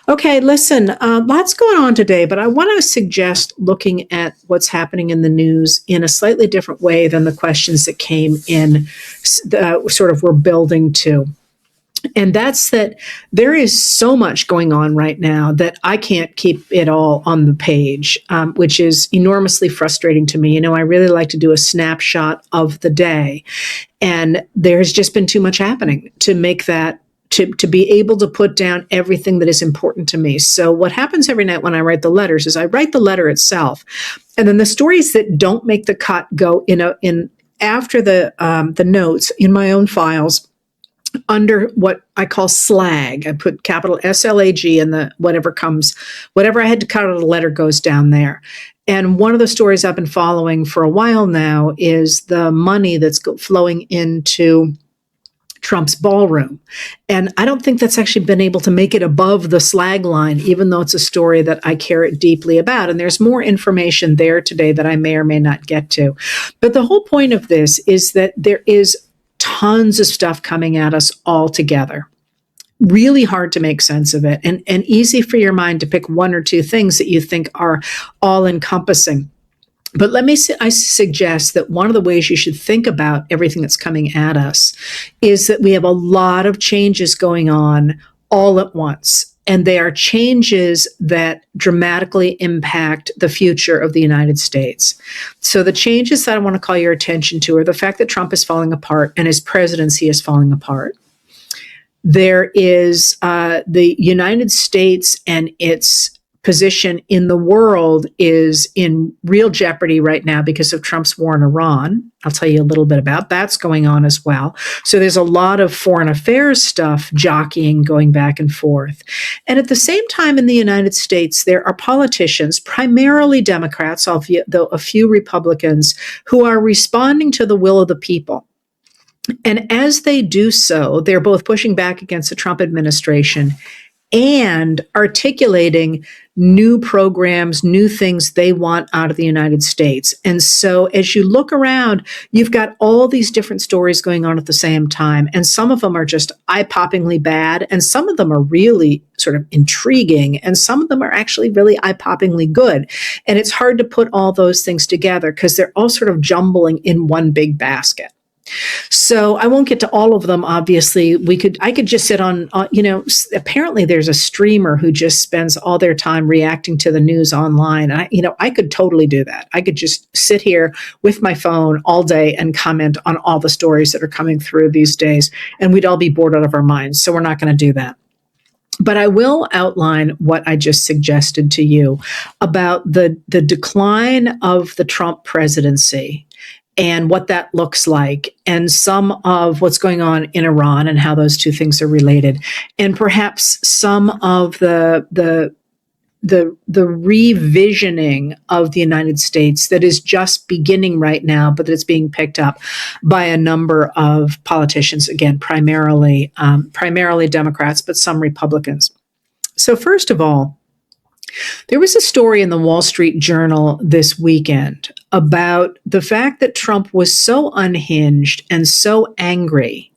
Okay, listen, lots going on today, but I want to suggest looking at what's happening in the news in a slightly different way than the questions that came in, sort of we're building to. And that's that there is so much going on right now that I can't keep it all on the page, which is enormously frustrating to me. I really like to do a snapshot of the day. And there's just been too much happening to make that. To be able to put down everything that is important to me. So what happens every night when I write the letters is I write the letter itself, and then the stories that don't make the cut go in after the notes in my own files under what I call slag. I put capital SLAG, and the whatever I had to cut out of the letter goes down there. And one of the stories I've been following for a while now is the money that's flowing into Trump's ballroom. And I don't think that's actually been able to make it above the slag line, even though it's a story that I care deeply about. And there's more information there today that I may or may not get to. But the whole point of this is that there is tons of stuff coming at us all together. Really hard to make sense of it, and easy for your mind to pick one or two things that you think are all encompassing. But I suggest that one of the ways you should think about everything that's coming at us is that we have a lot of changes going on all at once. And they are changes that dramatically impact the future of the United States. So the changes that I want to call your attention to are the fact that Trump is falling apart and his presidency is falling apart. There is the United States and its position in the world is in real jeopardy right now because of Trump's war in Iran. I'll tell you a little bit about that's going on as well. So there's a lot of foreign affairs stuff jockeying, going back and forth. And at the same time in the United States, there are politicians, primarily Democrats, though a few Republicans, who are responding to the will of the people. And as they do so, they're both pushing back against the Trump administration and articulating new programs, new things they want out of the United States. And so as you look around, you've got all these different stories going on at the same time. And some of them are just eye-poppingly bad, and some of them are really sort of intriguing, and some of them are actually really eye-poppingly good. And it's hard to put all those things together because they're all sort of jumbling in one big basket. So I won't get to all of them. Obviously, I could just sit on, apparently there's a streamer who just spends all their time reacting to the news online. I could totally do that. I could just sit here with my phone all day and comment on all the stories that are coming through these days, and we'd all be bored out of our minds. So we're not going to do that. But I will outline what I just suggested to you about the decline of the Trump presidency and what that looks like, and some of what's going on in Iran and how those two things are related, and perhaps some of the revisioning of the United States that is just beginning right now, but that's being picked up by a number of politicians, again, primarily Democrats, but some Republicans. So first of all, there was a story in the Wall Street Journal this weekend about the fact that Trump was so unhinged and so angry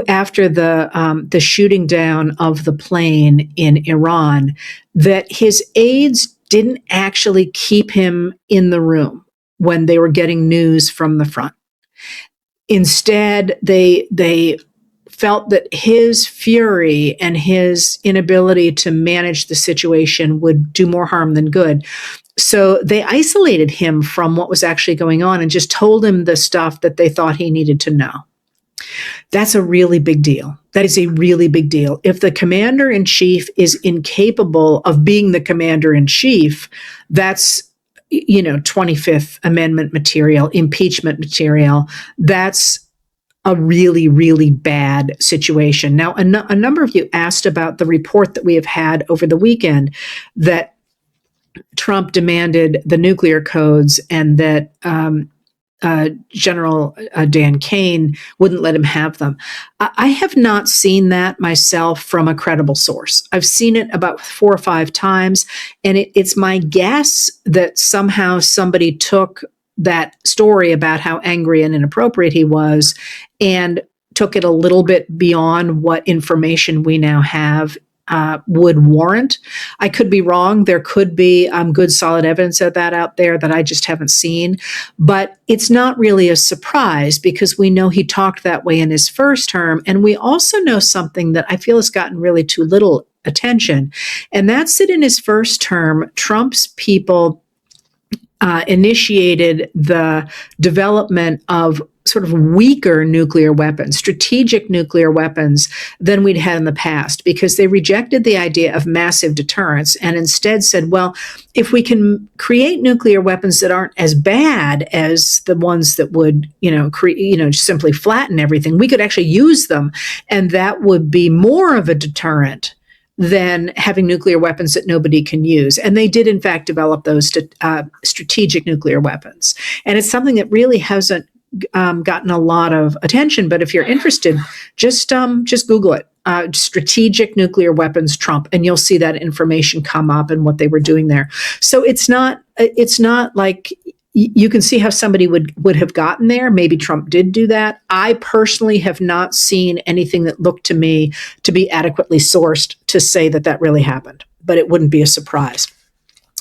after the shooting down of the plane in Iran that his aides didn't actually keep him in the room when they were getting news from the front. Instead, they felt that his fury and his inability to manage the situation would do more harm than good. So they isolated him from what was actually going on and just told him the stuff that they thought he needed to know. That's a really big deal. That is a really big deal. If the commander-in-chief is incapable of being the commander-in-chief, that's 25th Amendment material, impeachment material. That's a really, really bad situation. Now, a number of you asked about the report that we have had over the weekend that Trump demanded the nuclear codes and that General Dan Kane wouldn't let him have them. I have not seen that myself from a credible source. I've seen it about 4 or 5 times, and it's my guess that somehow somebody took that story about how angry and inappropriate he was and took it a little bit beyond what information we now have would warrant. I could be wrong. There could be good, solid evidence of that out there that I just haven't seen. But it's not really a surprise because we know he talked that way in his first term. And we also know something that I feel has gotten really too little attention. And that's that in his first term, Trump's people initiated the development of sort of weaker nuclear weapons, strategic nuclear weapons than we'd had in the past, because they rejected the idea of massive deterrence and instead said, well, if we can create nuclear weapons that aren't as bad as the ones that would, simply flatten everything, we could actually use them, and that would be more of a deterrent than having nuclear weapons that nobody can use. And they did, in fact, develop those strategic nuclear weapons. And it's something that really hasn't gotten a lot of attention. But if you're interested, just Google it. Strategic nuclear weapons, Trump, and you'll see that information come up and what they were doing there. So it's not like you can see how somebody would have gotten there. Maybe Trump did do that. I personally have not seen anything that looked to me to be adequately sourced to say that that really happened, but it wouldn't be a surprise.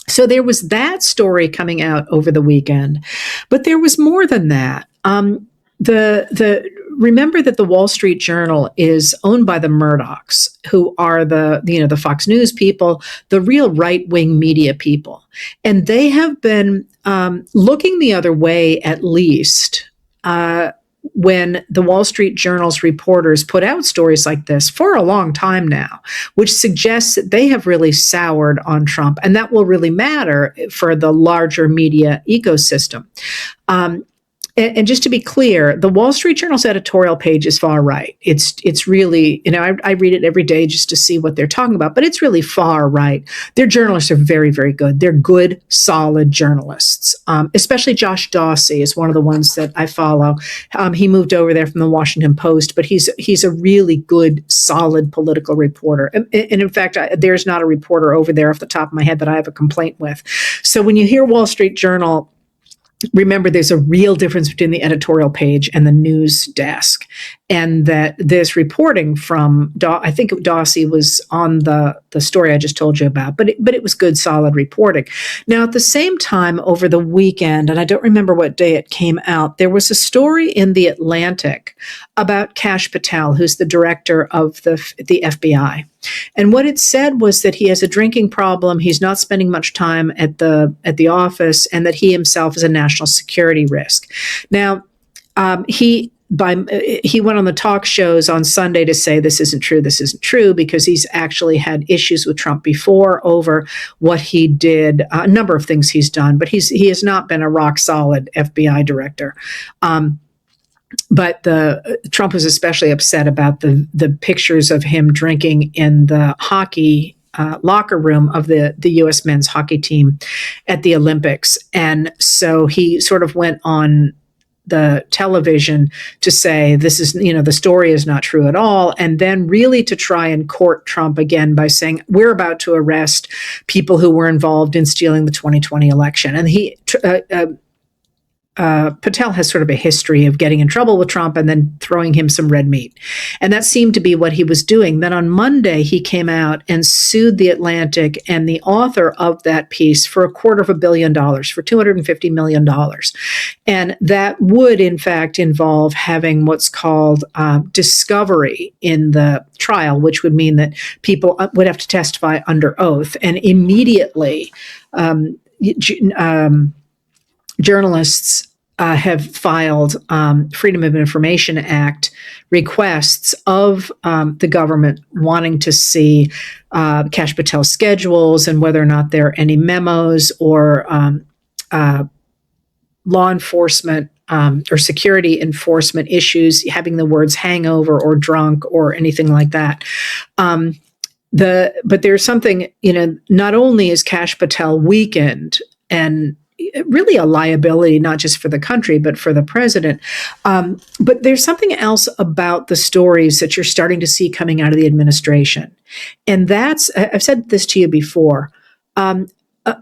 So there was that story coming out over the weekend, but there was more than that. Remember that the Wall Street Journal is owned by the Murdochs, who are the Fox News people, the real right-wing media people. And they have been looking the other way, at least, when the Wall Street Journal's reporters put out stories like this for a long time now, which suggests that they have really soured on Trump. And that will really matter for the larger media ecosystem. And just to be clear, the Wall Street Journal's editorial page is far right. It's really, I read it every day just to see what they're talking about, but it's really far right. Their journalists are very, very good. They're good, solid journalists. Especially Josh Dawsey is one of the ones that I follow. He moved over there from the Washington Post, but he's a really good, solid political reporter. And in fact, there's not a reporter over there off the top of my head that I have a complaint with. So when you hear Wall Street Journal, remember, there's a real difference between the editorial page and the news desk, and that this reporting from, I think Dawsey was on the story I just told you about, but it was good, solid reporting. Now, at the same time, over the weekend, and I don't remember what day it came out, there was a story in The Atlantic about Kash Patel, who's the director of the FBI. And what it said was that he has a drinking problem, he's not spending much time at the office, and that he himself is a national security risk. Now, he went on the talk shows on Sunday to say this isn't true, because he's actually had issues with Trump before over what he did, a number of things he's done, but he has not been a rock solid FBI director. But Trump was especially upset about the pictures of him drinking in the hockey locker room of the U.S. men's hockey team at the Olympics. And so he sort of went on the television to say this is, the story is not true at all. And then really to try and court Trump again by saying, we're about to arrest people who were involved in stealing the 2020 election. And Patel has sort of a history of getting in trouble with Trump and then throwing him some red meat. And that seemed to be what he was doing. Then on Monday, he came out and sued The Atlantic and the author of that piece for $250 million, for $250 million. And that would, in fact, involve having what's called discovery in the trial, which would mean that people would have to testify under oath. And immediately, journalists have filed Freedom of Information Act requests of the government wanting to see Kash Patel's schedules and whether or not there are any memos or law enforcement or security enforcement issues having the words hangover or drunk or anything like that. But there's something, not only is Kash Patel weakened and really a liability, not just for the country, but for the president. But there's something else about the stories that you're starting to see coming out of the administration. And that's, I've said this to you before,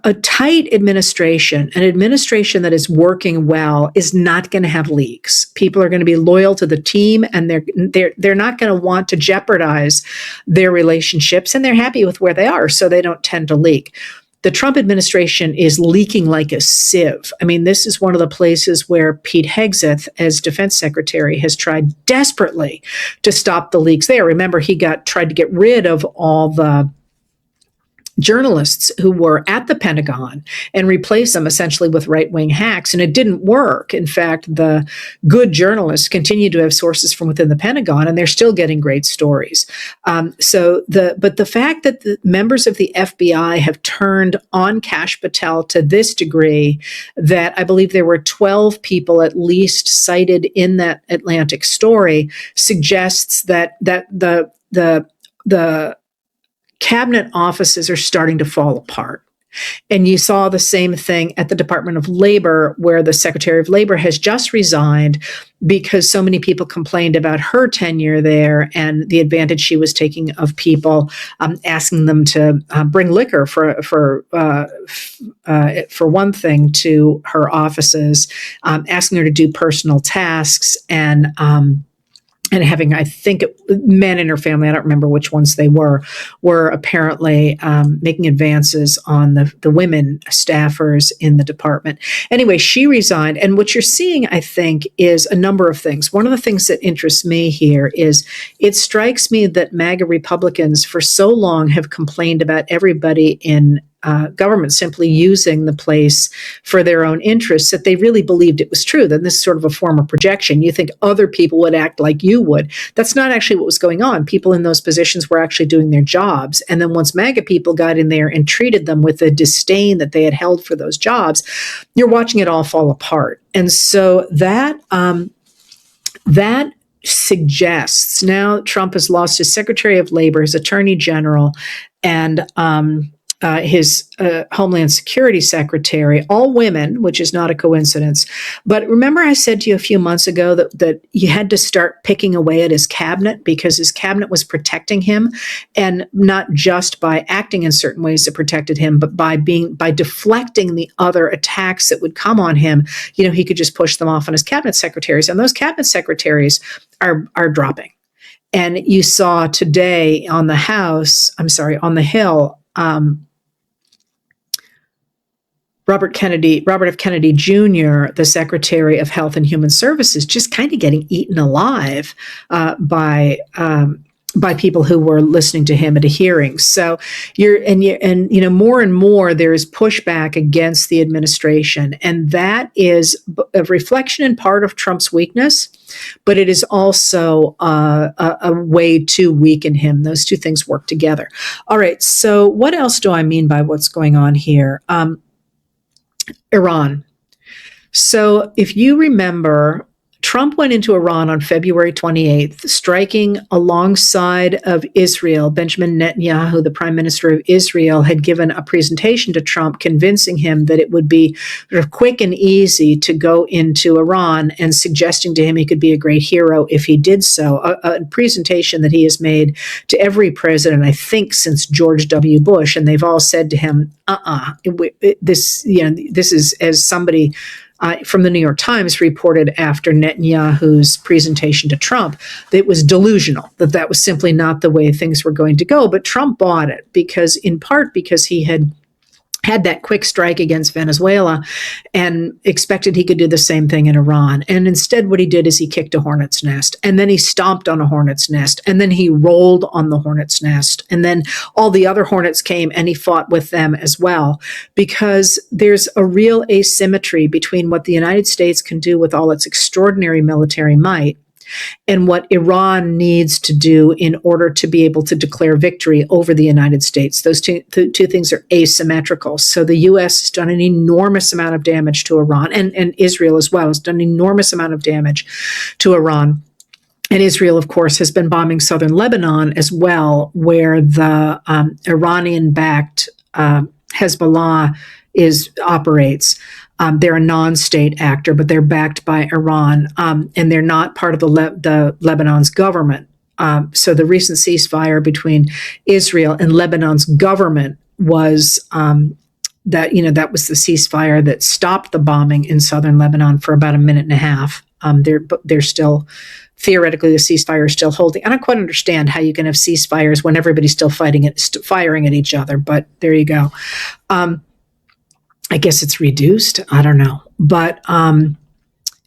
a tight administration, an administration that is working well, is not going to have leaks. People are going to be loyal to the team, and they're not going to want to jeopardize their relationships, and they're happy with where they are, so they don't tend to leak. The Trump administration is leaking like a sieve. I mean, this is one of the places where Pete Hegseth, as defense secretary, has tried desperately to stop the leaks there. Remember, he tried to get rid of all the journalists who were at the Pentagon and replace them essentially with right-wing hacks, and it didn't work. In fact, the good journalists continue to have sources from within the Pentagon, and they're still getting great stories. But the fact that the members of the FBI have turned on Kash Patel to this degree, that I believe there were 12 people at least cited in that Atlantic story, suggests that the cabinet offices are starting to fall apart. And you saw the same thing at the Department of Labor, where the Secretary of Labor has just resigned because so many people complained about her tenure there and the advantage she was taking of people, asking them to bring liquor for one thing to her offices, asking her to do personal tasks, and having, I think, men in her family, I don't remember which ones they were apparently making advances on the women staffers in the department. Anyway, she resigned. And what you're seeing, I think, is a number of things. One of the things that interests me here is it strikes me that MAGA Republicans for so long have complained about everybody in government simply using the place for their own interests, that they really believed it was true. Then this is sort of a form of projection. You think other people would act like you would. That's not actually what was going on. People in those positions were actually doing their jobs. And then once MAGA people got in there and treated them with the disdain that they had held for those jobs, you're watching it all fall apart. And so that suggests now Trump has lost his Secretary of Labor, his Attorney General, and his Homeland Security Secretary, all women, which is not a coincidence. But remember I said to you a few months ago that you had to start picking away at his cabinet because his cabinet was protecting him, and not just by acting in certain ways that protected him, but by deflecting the other attacks that would come on him. He could just push them off on his cabinet secretaries, and those cabinet secretaries are dropping. And you saw today on the Hill, Robert F. Kennedy Jr., the Secretary of Health and Human Services, just kind of getting eaten alive by people who were listening to him at a hearing. So more and more there is pushback against the administration, and that is a reflection in part of Trump's weakness, but it is also a way to weaken him. Those two things work together. All right. So what else do I mean by what's going on here? Iran. So if you remember, Trump went into Iran on February 28th, striking alongside of Israel. Benjamin Netanyahu, the prime minister of Israel, had given a presentation to Trump convincing him that it would be sort of quick and easy to go into Iran, and suggesting to him he could be a great hero if he did so. A presentation that he has made to every president, I think, since George W. Bush, and they've all said to him, this is, as somebody from the New York Times reported after Netanyahu's presentation to Trump, that it was delusional, that was simply not the way things were going to go. But Trump bought it in part because he had that quick strike against Venezuela and expected he could do the same thing in Iran. And instead what he did is he kicked a hornet's nest, and then he stomped on a hornet's nest, and then he rolled on the hornet's nest. And then all the other hornets came and he fought with them as well, because there's a real asymmetry between what the United States can do with all its extraordinary military might and what Iran needs to do in order to be able to declare victory over the United States. Those two things are asymmetrical. So the U.S. has done an enormous amount of damage to Iran, and Israel as well has done an enormous amount of damage to Iran. And Israel, of course, has been bombing southern Lebanon as well, where the Iranian-backed Hezbollah operates. They're a non-state actor, but they're backed by Iran, and they're not part of the Lebanon's government. So the recent ceasefire between Israel and Lebanon's government was that was the ceasefire that stopped the bombing in southern Lebanon for about a minute and a half. They're still theoretically the ceasefire is still holding. I don't quite understand how you can have ceasefires when everybody's still firing at each other. But there you go. I guess it's reduced. I don't know. But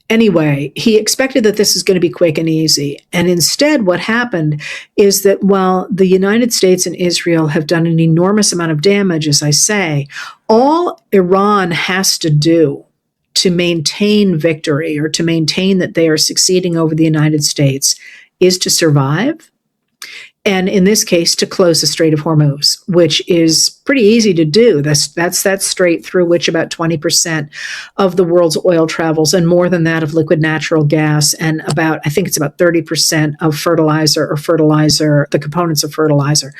anyway, he expected that this is going to be quick and easy. And instead, what happened is that while the United States and Israel have done an enormous amount of damage, as I say, all Iran has to do to maintain victory or to maintain that they are succeeding over the United States is to survive. And in this case, to close the Strait of Hormuz, which is pretty easy to do. That's that strait through which about 20% of the world's oil travels, and more than that of liquid natural gas, and I think it's about 30% of the components of fertilizer.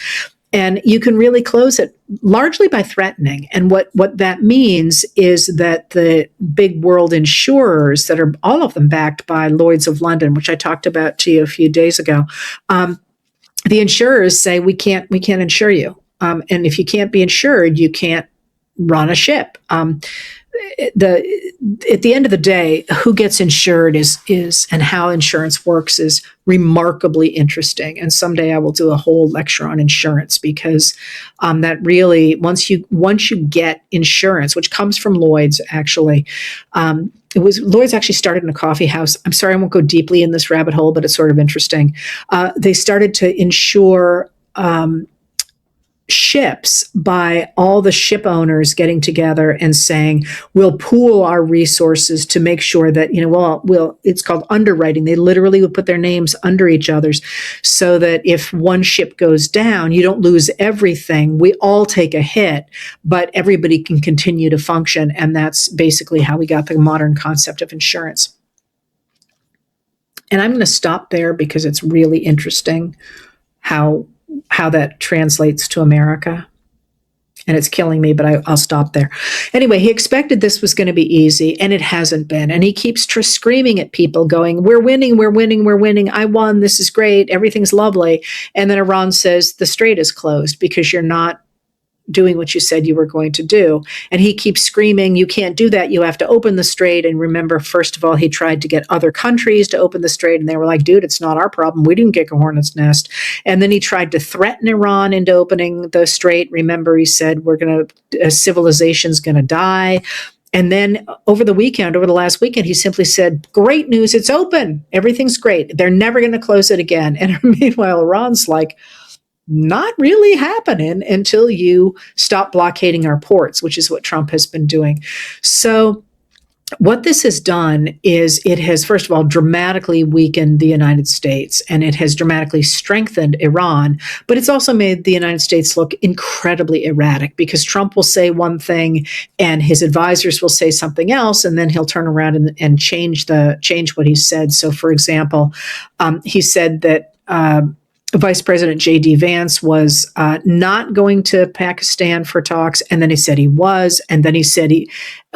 And you can really close it largely by threatening. And what that means is that the big world insurers that are all of them backed by Lloyd's of London, which I talked about to you a few days ago, the insurers say we can't insure you, and if you can't be insured, you can't run a ship. At the end of the day, who gets insured is and how insurance works is remarkably interesting. And someday I will do a whole lecture on insurance, because that really once you get insurance, which comes from Lloyd's actually. Lloyd's actually started in a coffee house. I'm sorry, I won't go deeply in this rabbit hole, but it's sort of interesting. They started to insure ships by all the ship owners getting together and saying, we'll pool our resources to make sure that, it's called underwriting. They literally would put their names under each other's so that if one ship goes down, you don't lose everything. We all take a hit, but everybody can continue to function. And that's basically how we got the modern concept of insurance. And I'm going to stop there because it's really interesting how that translates to America. And it's killing me, but I'll stop there. Anyway, he expected this was going to be easy, and it hasn't been. And he keeps screaming at people going, we're winning, we're winning, we're winning. I won. This is great. Everything's lovely. And then Iran says the strait is closed because you're not doing what you said you were going to do. And he keeps screaming, you can't do that. You have to open the strait. And remember, first of all, he tried to get other countries to open the strait. And they were like, dude, it's not our problem. We didn't get a hornet's nest. And then he tried to threaten Iran into opening the strait. Remember, he said, civilization's going to die. And then over the last weekend, he simply said, great news, it's open. Everything's great. They're never going to close it again. And meanwhile, Iran's like, not really happening until you stop blockading our ports, which is what Trump has been doing. So what this has done is it has, first of all, dramatically weakened the United States, and it has dramatically strengthened Iran, but it's also made the United States look incredibly erratic, because Trump will say one thing and his advisors will say something else, and then he'll turn around and change what he said. So, for example, he said that Vice President J.D. Vance was not going to Pakistan for talks, and then he said he was, and then he said he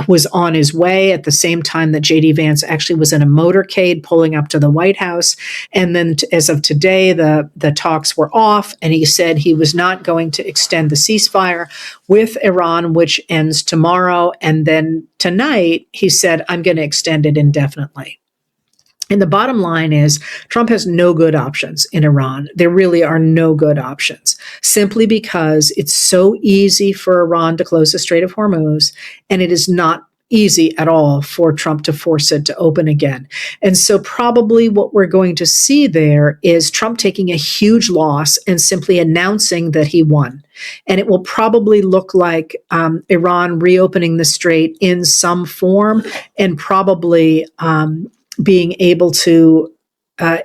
was on his way at the same time that J.D. Vance actually was in a motorcade pulling up to the White House. And then as of today, the talks were off, and he said he was not going to extend the ceasefire with Iran, which ends tomorrow. And then tonight, he said, I'm going to extend it indefinitely. And the bottom line is Trump has no good options in Iran. There really are no good options, simply because it's so easy for Iran to close the Strait of Hormuz, and it is not easy at all for Trump to force it to open again. And so probably what we're going to see there is Trump taking a huge loss and simply announcing that he won. And it will probably look like Iran reopening the strait in some form, and probably being able to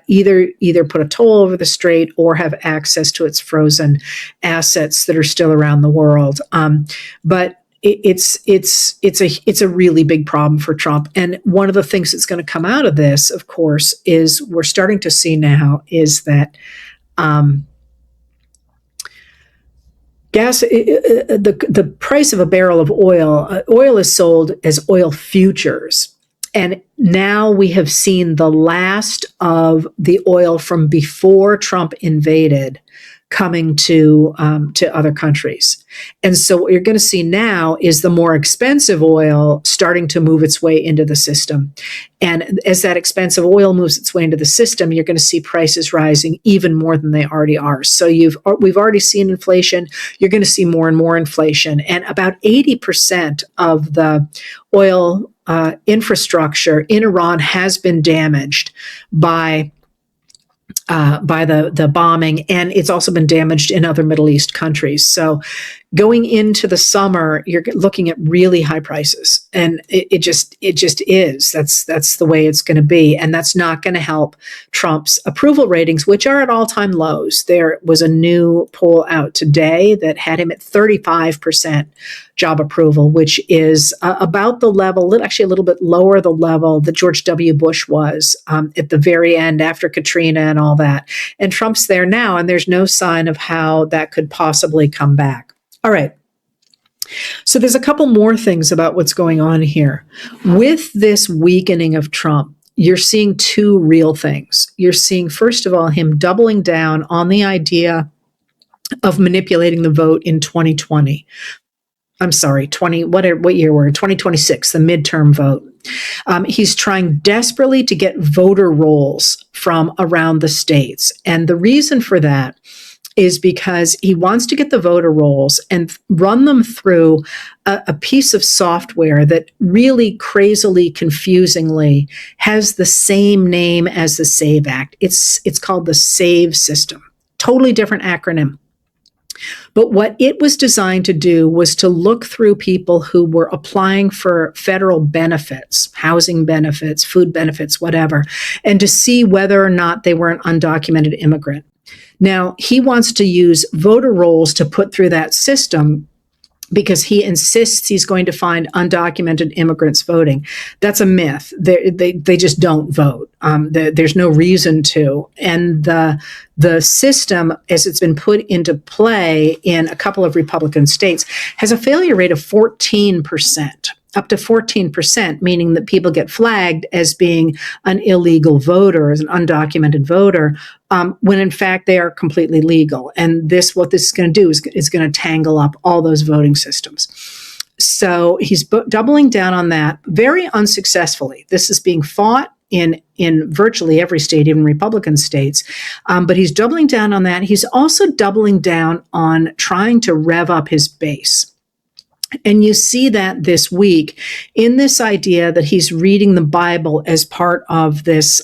either put a toll over the strait or have access to its frozen assets that are still around the world. But it's a really big problem for Trump. And one of the things that's going to come out of this, of course, is we're starting to see now is that gas, the price of a barrel of oil is sold as oil futures. And now we have seen the last of the oil from before Trump invaded coming to other countries. And so what you're going to see now is the more expensive oil starting to move its way into the system. And as that expensive oil moves its way into the system, you're going to see prices rising even more than they already are. So we've already seen inflation. You're going to see more and more inflation. And about 80% of the oil infrastructure in Iran has been damaged by the bombing, and it's also been damaged in other Middle East countries. So going into the summer, you're looking at really high prices, and it just is. That's the way it's going to be, and that's not going to help Trump's approval ratings, which are at all-time lows. There was a new poll out today that had him at 35% job approval, which is about the level, actually a little bit lower the level that George W. Bush was at the very end after Katrina and all that. And Trump's there now, and there's no sign of how that could possibly come back. All right. So there's a couple more things about what's going on here. With this weakening of Trump, you're seeing two real things. You're seeing, first of all, him doubling down on the idea of manipulating the vote in 2020. I'm sorry, what year we're in? 2026, the midterm vote. He's trying desperately to get voter rolls from around the states. And the reason for that is because he wants to get the voter rolls and run them through a piece of software that really crazily, confusingly has the same name as the SAVE Act. It's called the SAVE system. Totally different acronym. But what it was designed to do was to look through people who were applying for federal benefits, housing benefits, food benefits, whatever, and to see whether or not they were an undocumented immigrant. Now, he wants to use voter rolls to put through that system because he insists he's going to find undocumented immigrants voting. That's a myth. They just don't vote. There's no reason to. And the system, as it's been put into play in a couple of Republican states, has a failure rate of 14%. Up to 14%, meaning that people get flagged as being an illegal voter, as an undocumented voter, when in fact they are completely legal. And what this is going to do is going to tangle up all those voting systems. So he's doubling down on that very unsuccessfully. This is being fought in virtually every state, even Republican states. But he's doubling down on that. He's also doubling down on trying to rev up his base. And you see that this week in this idea that he's reading the Bible as part of this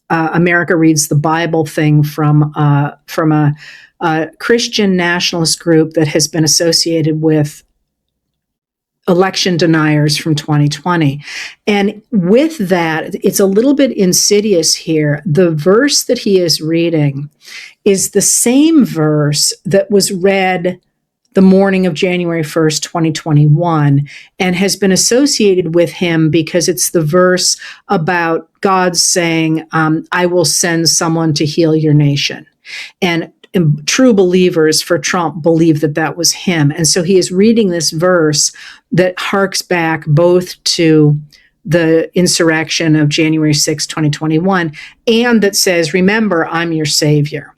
America Reads the Bible thing from a Christian nationalist group that has been associated with election deniers from 2020. And with that, it's a little bit insidious here. The verse that he is reading is the same verse that was read the morning of January 1st, 2021, and has been associated with him because it's the verse about God saying, I will send someone to heal your nation. And true believers for Trump believe that that was him. And so he is reading this verse that harks back both to the insurrection of January 6, 2021, and that says, remember, I'm your savior.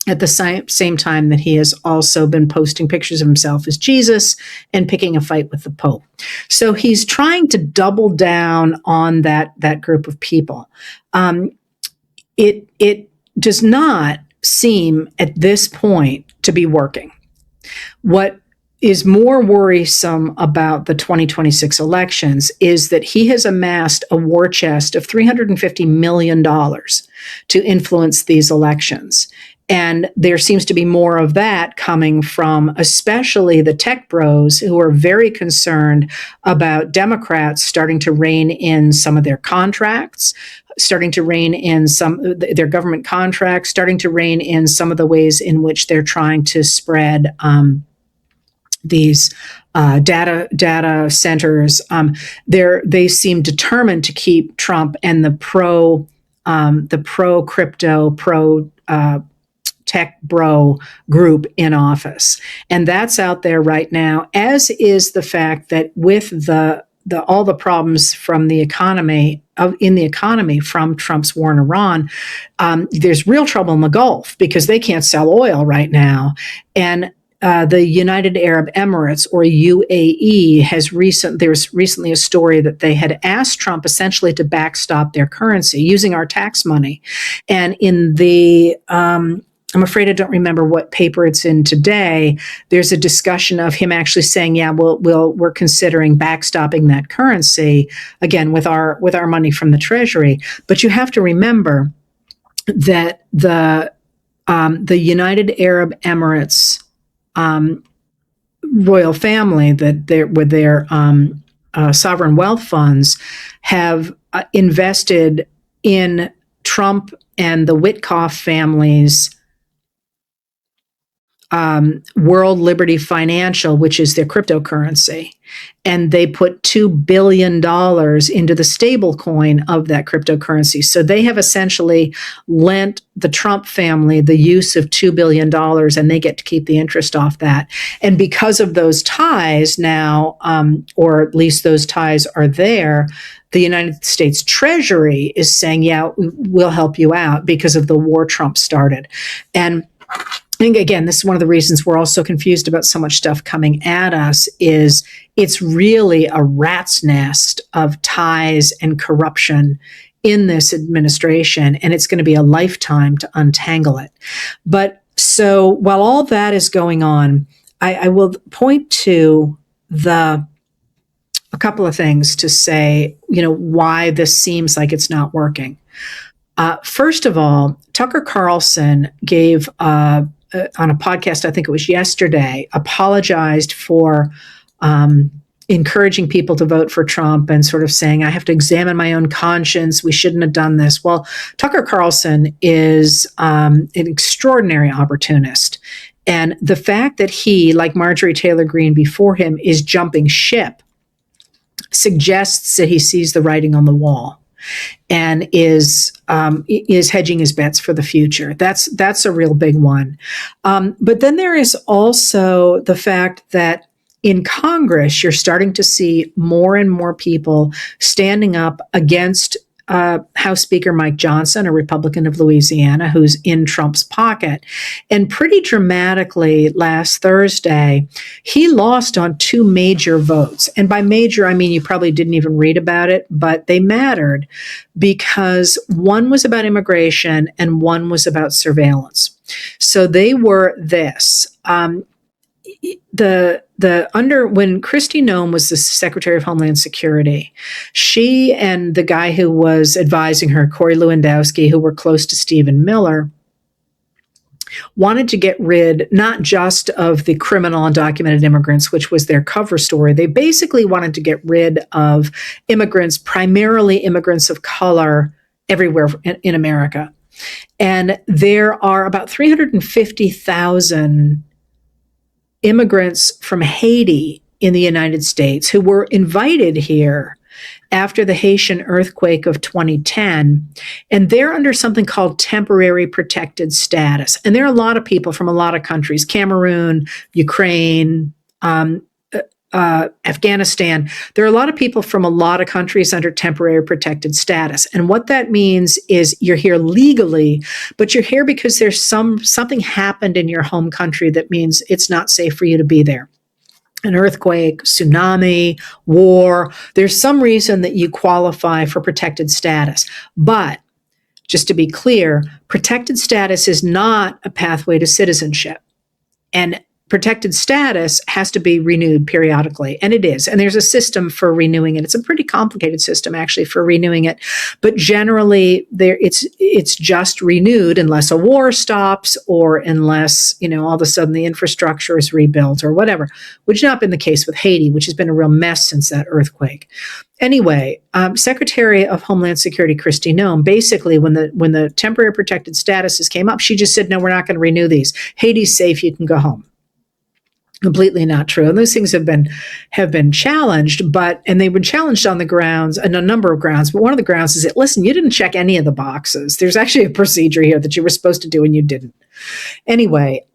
At the same time that he has also been posting pictures of himself as Jesus and picking a fight with the Pope. So he's trying to double down on that group of people. It does not seem at this point to be working. What is more worrisome about the 2026 elections is that he has amassed a war chest of $350 million to influence these elections. And there seems to be more of that coming from especially the tech bros who are very concerned about Democrats starting to rein in some of their contracts, starting to rein in their government contracts, starting to rein in some of the ways in which they're trying to spread these data centers. They seem determined to keep Trump and the pro crypto, pro tech bro group in office. And that's out there right now, as is the fact that with the all the problems from the economy in the economy from Trump's war in Iran, there's real trouble in the Gulf because they can't sell oil right now, and the United Arab Emirates, or UAE, there's recently a story that they had asked Trump essentially to backstop their currency using our tax money. And in the, I'm afraid I don't remember what paper it's in today, there's a discussion of him actually saying, yeah, we're considering backstopping that currency, again, with our money from the Treasury. But you have to remember that the United Arab Emirates royal family, that with their sovereign wealth funds, have invested in Trump and the Witkoff family's World Liberty Financial, which is their cryptocurrency. And they put $2 billion into the stable coin of that cryptocurrency. So they have essentially lent the Trump family the use of $2 billion, and they get to keep the interest off that. And because of those ties now, or at least those ties are there, the United States Treasury is saying, yeah, we'll help you out because of the war Trump started. And I think, again, this is one of the reasons we're all so confused about so much stuff coming at us, is it's really a rat's nest of ties and corruption in this administration, and it's going to be a lifetime to untangle it. But so while all that is going on, I will point to a couple of things to say, why this seems like it's not working. First of all, Tucker Carlson gave on a podcast, I think it was yesterday, apologized for encouraging people to vote for Trump and sort of saying, I have to examine my own conscience. We shouldn't have done this. Well, Tucker Carlson is an extraordinary opportunist. And the fact that he, like Marjorie Taylor Greene before him, is jumping ship suggests that he sees the writing on the wall and is hedging his bets for the future. That's a real big one. But then there is also the fact that in Congress, you're starting to see more and more people standing up against House Speaker Mike Johnson, a Republican of Louisiana, who's in Trump's pocket. And pretty dramatically last Thursday, he lost on two major votes. And by major, I mean, you probably didn't even read about it, but they mattered because one was about immigration and one was about surveillance. So they were this. When Kristi Noem was the Secretary of Homeland Security, she and the guy who was advising her, Corey Lewandowski, who were close to Stephen Miller, wanted to get rid not just of the criminal undocumented immigrants, which was their cover story. They basically wanted to get rid of immigrants, primarily immigrants of color, everywhere in America. And there are about 350,000 immigrants from Haiti in the United States who were invited here after the Haitian earthquake of 2010, and they're under something called temporary protected status. And there are a lot of people from a lot of countries, Cameroon, Ukraine, Afghanistan. There are a lot of people from a lot of countries under temporary protected status. And what that means is you're here legally, but you're here because there's something happened in your home country that means it's not safe for you to be there. An earthquake, tsunami, war. There's some reason that you qualify for protected status. But just to be clear, protected status is not a pathway to citizenship. And protected status has to be renewed periodically, and it is. And there's a system for renewing it. It's a pretty complicated system, actually, for renewing it. But generally, it's just renewed unless a war stops or unless, all of a sudden the infrastructure is rebuilt or whatever, which has not been the case with Haiti, which has been a real mess since that earthquake. Anyway, Secretary of Homeland Security Kristi Noem, basically, when the temporary protected statuses came up, she just said, no, we're not going to renew these. Haiti's safe, you can go home. Completely not true. And those things have been challenged, and they've been challenged on the grounds, and a number of grounds. But one of the grounds is that, listen, you didn't check any of the boxes. There's actually a procedure here that you were supposed to do and you didn't. Anyway,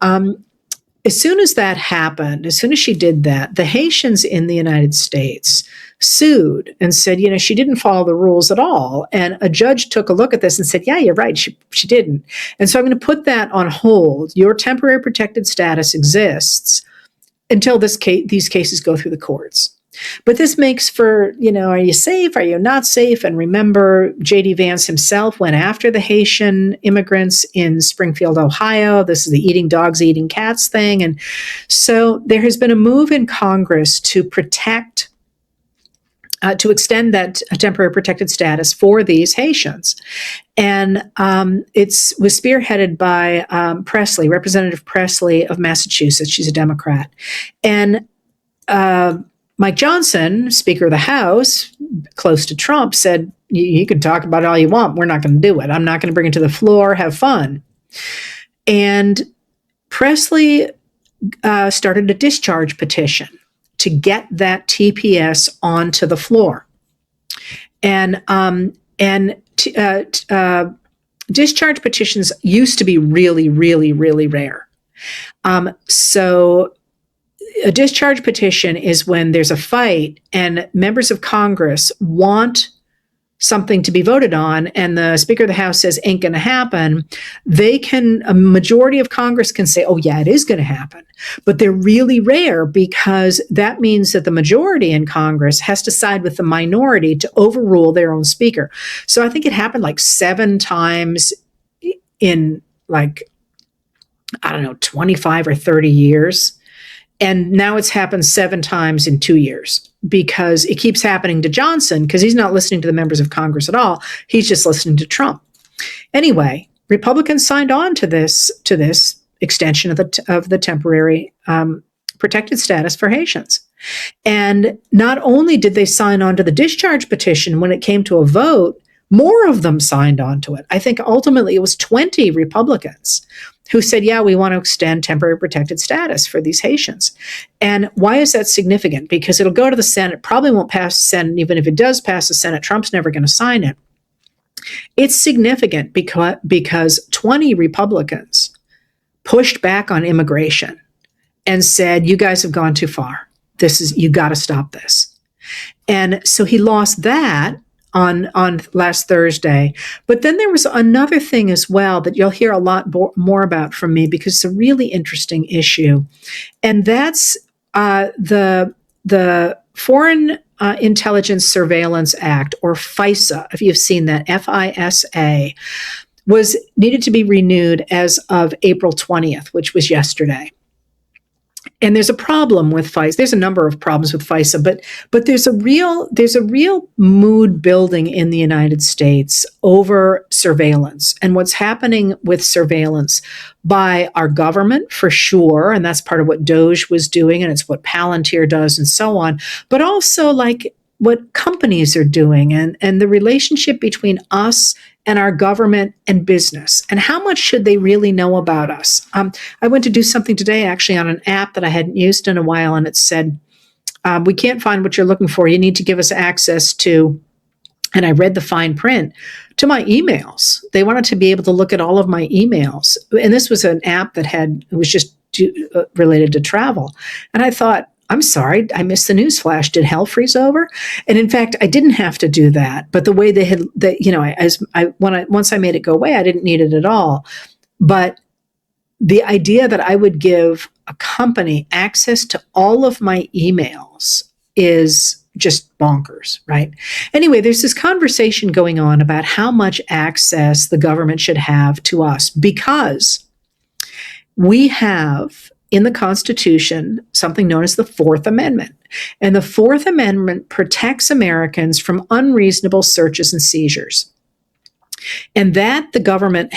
as soon as that happened, as soon as she did that, the Haitians in the United States sued and said, she didn't follow the rules at all. And a judge took a look at this and said, yeah, you're right. She didn't. And so I'm going to put that on hold. Your temporary protected status exists until these cases go through the courts. But this makes for, are you safe? Are you not safe? And remember, J.D. Vance himself went after the Haitian immigrants in Springfield, Ohio. This is the eating dogs, eating cats thing. And so there has been a move in Congress to protect, to extend that temporary protected status for these Haitians. And it was spearheaded by Representative Presley of Massachusetts. She's a Democrat. And Mike Johnson, Speaker of the House, close to Trump, said, you can talk about it all you want. We're not going to do it. I'm not going to bring it to the floor. Have fun. And Presley started a discharge petition to get that TPS onto the floor. And discharge petitions used to be really, really, really rare. So a discharge petition is when there's a fight and members of Congress want something to be voted on and the Speaker of the House says ain't going to happen. A majority of Congress can say, oh yeah, it is going to happen. But they're really rare because that means that the majority in Congress has to side with the minority to overrule their own speaker. So I think it happened like 7 times in 25 or 30 years. And now it's happened 7 times in 2 years because it keeps happening to Johnson because he's not listening to the members of Congress at all. He's just listening to Trump. Anyway, Republicans signed on to this extension of the temporary protected status for Haitians. And not only did they sign on to the discharge petition, when it came to a vote, more of them signed on to it. I think ultimately it was 20 Republicans who said, yeah, we want to extend temporary protected status for these Haitians. And why is that significant? Because it'll go to the Senate, probably won't pass the Senate. Even if it does pass the Senate, Trump's never going to sign it. It's significant because 20 Republicans pushed back on immigration and said, you guys have gone too far. You got to stop this. And so he lost that on last Thursday. But then there was another thing as well that you'll hear a lot more about from me because it's a really interesting issue. And that's the Foreign Intelligence Surveillance Act, or FISA, if you've seen that, FISA, needed to be renewed as of April 20th, which was yesterday. And there's a problem with FISA. There's a number of problems with FISA, but there's a real mood building in the United States over surveillance and what's happening with surveillance by our government, for sure. And that's part of what Doge was doing, and it's what Palantir does and so on, but also like what companies are doing and the relationship between us and our government and business, and how much should they really know about us? I went to do something today actually on an app that I hadn't used in a while, and it said, we can't find what you're looking for. You need to give us access to, and I read the fine print, to my emails. They wanted to be able to look at all of my emails. And this was an app it was just related to travel. And I thought, I'm sorry, I missed the news flash. Did hell freeze over? And in fact, I didn't have to do that. But the way once I made it go away, I didn't need it at all. But the idea that I would give a company access to all of my emails is just bonkers, right? Anyway, there's this conversation going on about how much access the government should have to us because we have in the Constitution something known as the Fourth Amendment. And the Fourth Amendment protects Americans from unreasonable searches and seizures. And that the government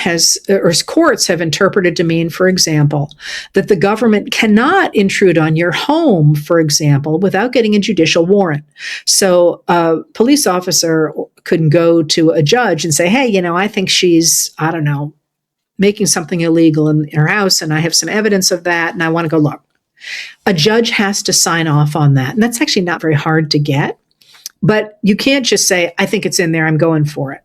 courts have interpreted to mean, for example, that the government cannot intrude on your home, for example, without getting a judicial warrant. So a police officer couldn't go to a judge and say, hey, I think she's, making something illegal in her house, and I have some evidence of that, and I want to go look. A judge has to sign off on that. And that's actually not very hard to get, but you can't just say, I think it's in there, I'm going for it.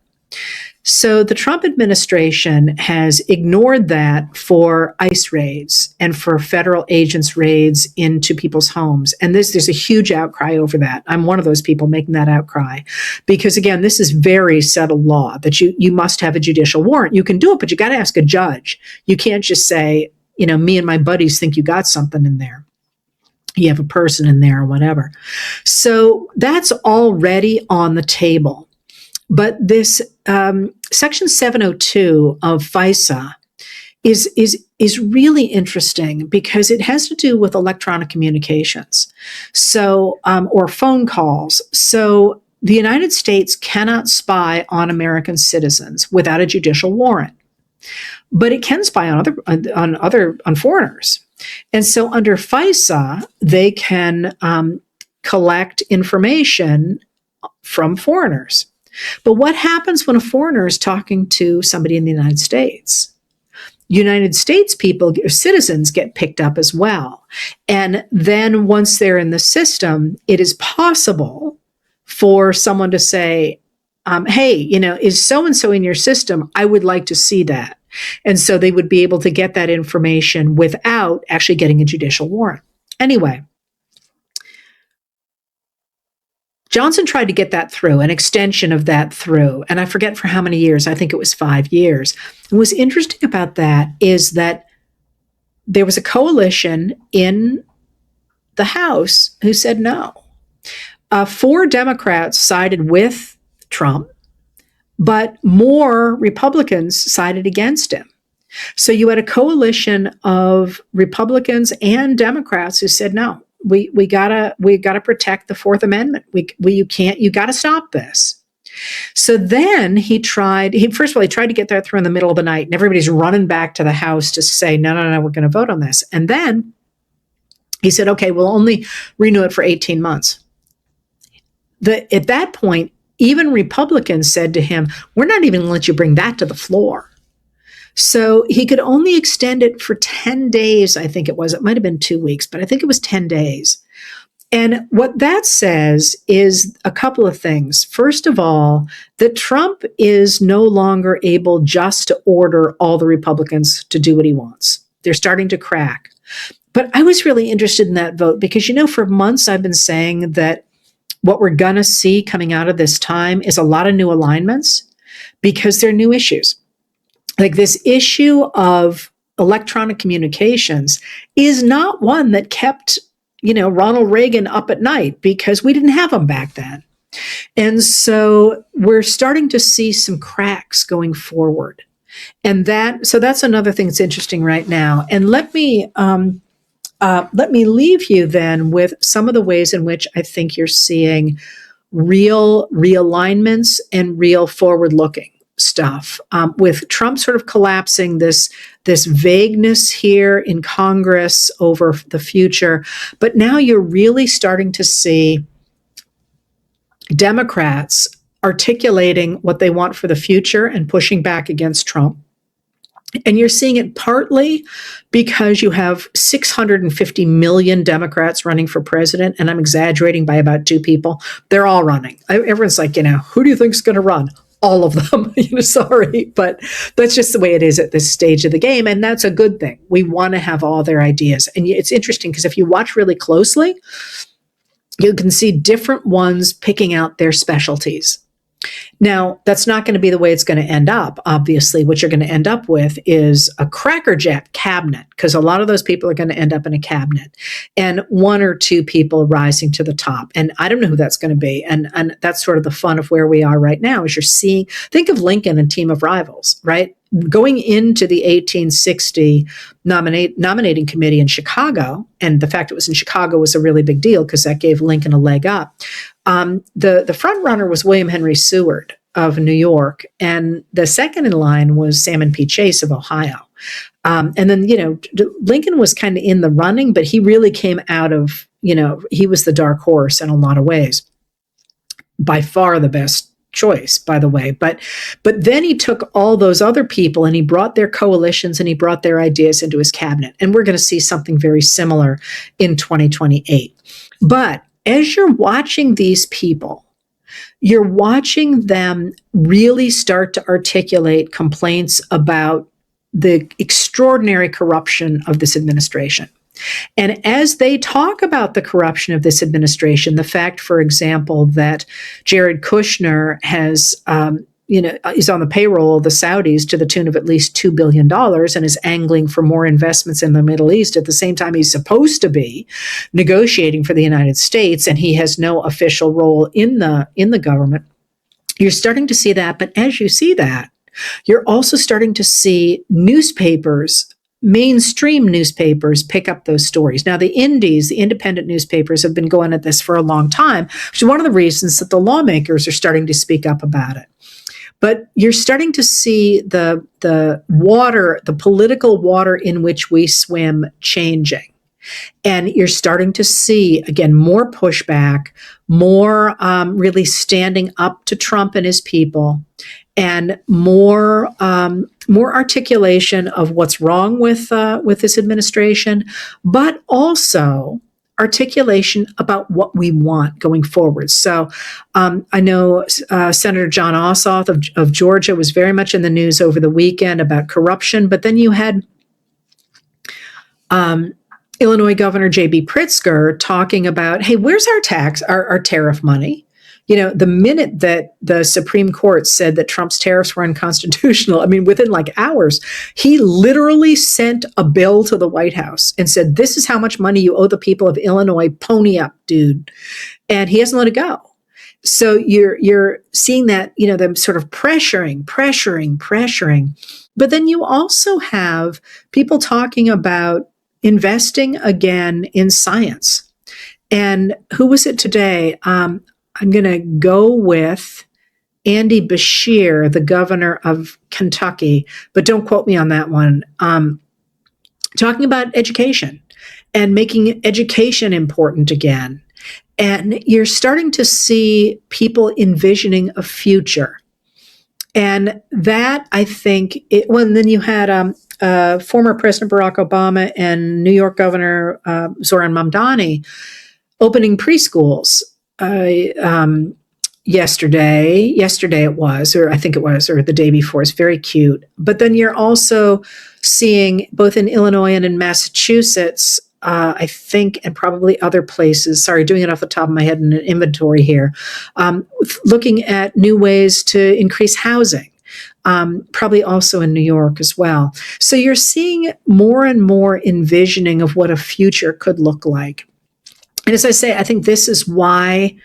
So the Trump administration has ignored that for ICE raids and for federal agents' raids into people's homes. And there's a huge outcry over that. I'm one of those people making that outcry because, again, this is very settled law that you must have a judicial warrant. You can do it, but you got to ask a judge. You can't just say, me and my buddies think you got something in there. You have a person in there or whatever. So that's already on the table. But this Section 702 of FISA is really interesting because it has to do with electronic communications, so or phone calls. So the United States cannot spy on American citizens without a judicial warrant, but it can spy on foreigners. And so under FISA, they can collect information from foreigners. But what happens when a foreigner is talking to somebody in the United States? United States citizens get picked up as well. And then once they're in the system, it is possible for someone to say, hey, is so-and-so in your system? I would like to see that. And so they would be able to get that information without actually getting a judicial warrant. Anyway, Johnson tried to get that through, an extension of that through, and I forget for how many years. I think it was 5 years. And what's interesting about that is that there was a coalition in the House who said no. 4 Democrats sided with Trump, but more Republicans sided against him. So you had a coalition of Republicans and Democrats who said no. We gotta protect the Fourth Amendment. You gotta stop this. So then he tried to get that through in the middle of the night, and everybody's running back to the House to say, no, we're going to vote on this. And then he said, okay, we'll only renew it for 18 months. At that point, even Republicans said to him, we're not even going to let you bring that to the floor. So he could only extend it for 10 days, I think it was. It might have been 2 weeks, but I think it was 10 days. And what that says is a couple of things. First of all, that Trump is no longer able just to order all the Republicans to do what he wants. They're starting to crack. But I was really interested in that vote because, for months I've been saying that what we're going to see coming out of this time is a lot of new alignments because they're new issues. Like this issue of electronic communications is not one that kept, Ronald Reagan up at night because we didn't have them back then. And so we're starting to see some cracks going forward. And so that's another thing that's interesting right now. And let me leave you then with some of the ways in which I think you're seeing real realignments and real forward-looking stuff, with Trump sort of collapsing this vagueness here in Congress over the future. But now you're really starting to see Democrats articulating what they want for the future and pushing back against Trump. And you're seeing it partly because you have 650 million Democrats running for president, and I'm exaggerating by about 2 people. They're all running. Everyone's like, who do you think is going to run? All of them, sorry, but that's just the way it is at this stage of the game. And that's a good thing. We want to have all their ideas. And it's interesting because if you watch really closely, you can see different ones picking out their specialties. Now, that's not going to be the way it's going to end up. Obviously, what you're going to end up with is a crackerjack cabinet, because a lot of those people are going to end up in a cabinet, and 1 or 2 people rising to the top. And I don't know who that's going to be. And that's sort of the fun of where we are right now, is you're seeing, think of Lincoln and Team of Rivals, right? Going into the 1860 nominating committee in Chicago, and the fact it was in Chicago was a really big deal because that gave Lincoln a leg up. The front runner was William Henry Seward of New York, and the second in line was Salmon P. Chase of Ohio. And then, Lincoln was kind of in the running, but he really came out of, he was the dark horse in a lot of ways. By far the best choice, by the way. But then he took all those other people and he brought their coalitions and he brought their ideas into his cabinet. And we're going to see something very similar in 2028. But as you're watching these people, You're watching them really start to articulate complaints about the extraordinary corruption of this administration. And as they talk about the corruption of this administration, the fact, for example, that Jared Kushner has, is on the payroll of the Saudis to the tune of at least $2 billion and is angling for more investments in the Middle East at the same time he's supposed to be negotiating for the United States, and he has no official role in the government. You're starting to see that, but as you see that, you're also starting to see newspapers, mainstream newspapers, pick up those stories. Now, the indies, the independent newspapers, have been going at this for a long time, which is one of the reasons that the lawmakers are starting to speak up about it. But you're starting to see the water, the political water in which we swim, changing. And you're starting to see, again, more pushback, more really standing up to Trump and his people, and more articulation of what's wrong with this administration, but also articulation about what we want going forward. So I know Senator John Ossoff of Georgia was very much in the news over the weekend about corruption, but then you had Illinois Governor J.B. Pritzker talking about, hey, where's our tariff money? The minute that the Supreme Court said that Trump's tariffs were unconstitutional, I mean, within like hours, he literally sent a bill to the White House and said, this is how much money you owe the people of Illinois. Pony up, dude. And he hasn't let it go. So you're seeing that, them sort of pressuring. But then you also have people talking about investing again in science. And who was it today? I'm going to go with Andy Beshear, the governor of Kentucky, but don't quote me on that one. Talking about education and making education important again. And you're starting to see people envisioning a future. And that, I think, and then you had former President Barack Obama and New York Governor Zoran Mamdani opening preschools yesterday it was, or I think it was, or the day before. It's very cute. But then you're also seeing, both in Illinois and in Massachusetts, I think, and probably other places, sorry, doing it off the top of my head in an inventory here, looking at new ways to increase housing. Probably also in New York as well. So you're seeing more and more envisioning of what a future could look like. And as I say, I think this is why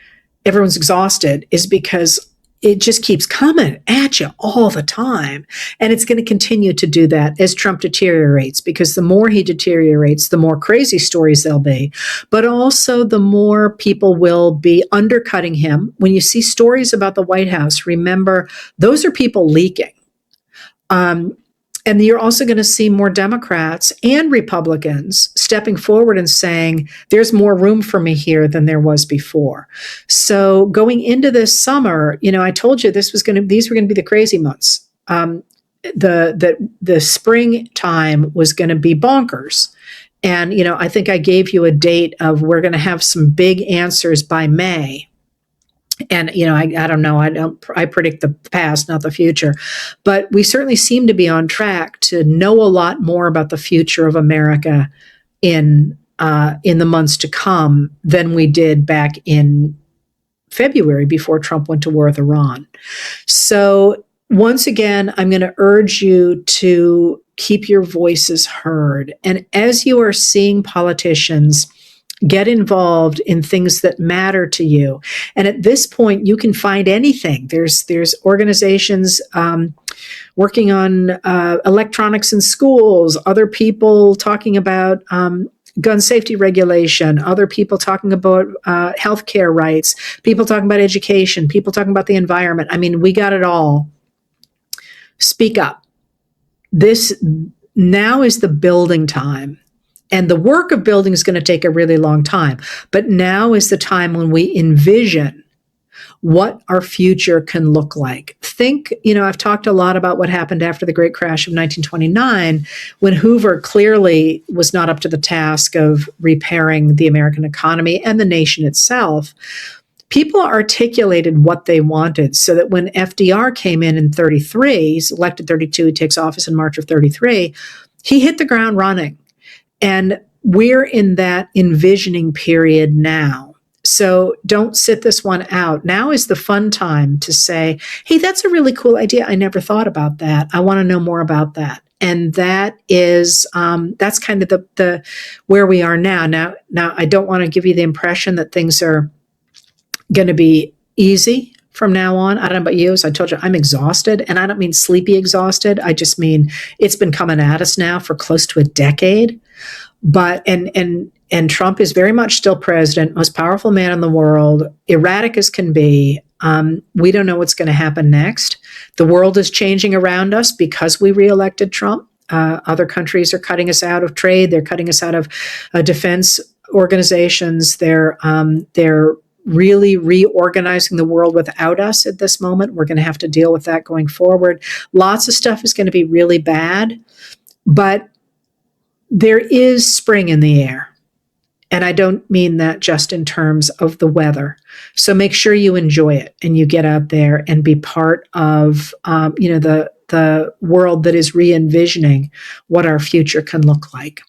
everyone's exhausted, is because it just keeps coming at you all the time. And it's going to continue to do that as Trump deteriorates, because the more he deteriorates, the more crazy stories there'll be. But also the more people will be undercutting him. When you see stories about the White House, remember, those are people leaking. And you're also going to see more Democrats and Republicans stepping forward and saying, there's more room for me here than there was before. So going into this summer, I told you these were going to be the crazy months. The springtime was going to be bonkers. And, I think I gave you a date of we're going to have some big answers by May. And, I don't know, I predict the past, not the future, but we certainly seem to be on track to know a lot more about the future of America in the months to come than we did back in February before Trump went to war with Iran. So once again, I'm going to urge you to keep your voices heard. And as you are seeing politicians get involved in things that matter to you. And at this point, you can find anything. There's organizations working on electronics in schools, other people talking about gun safety regulation, other people talking about healthcare rights, people talking about education, people talking about the environment. I mean, we got it all. Speak up. This now is the building time. And the work of building is going to take a really long time. But now is the time when we envision what our future can look like. Think, I've talked a lot about what happened after the great crash of 1929, when Hoover clearly was not up to the task of repairing the American economy and the nation itself. people articulated what they wanted so that when FDR came in 33, he's elected 32, he takes office in March of 33, he hit the ground running. And we're in that envisioning period now. So don't sit this one out. Now is the fun time to say, hey, that's a really cool idea. I never thought about that. I want to know more about that. And that is that's kind of the where we are now. Now, I don't want to give you the impression that things are going to be easy from now on. I don't know about you. As I told you, I'm exhausted, and I don't mean sleepy exhausted. I just mean it's been coming at us now for close to a decade. But and Trump is very much still president, most powerful man in the world, erratic as can be. We don't know what's going to happen next. The world is changing around us because we reelected Trump. Other countries are cutting us out of trade. They're cutting us out of defense organizations. They're really reorganizing the world without us at this moment. We're going to have to deal with that going forward. Lots of stuff is going to be really bad, but there is spring in the air. And I don't mean that just in terms of the weather. So make sure you enjoy it and you get out there and be part of, the world that is re-envisioning what our future can look like.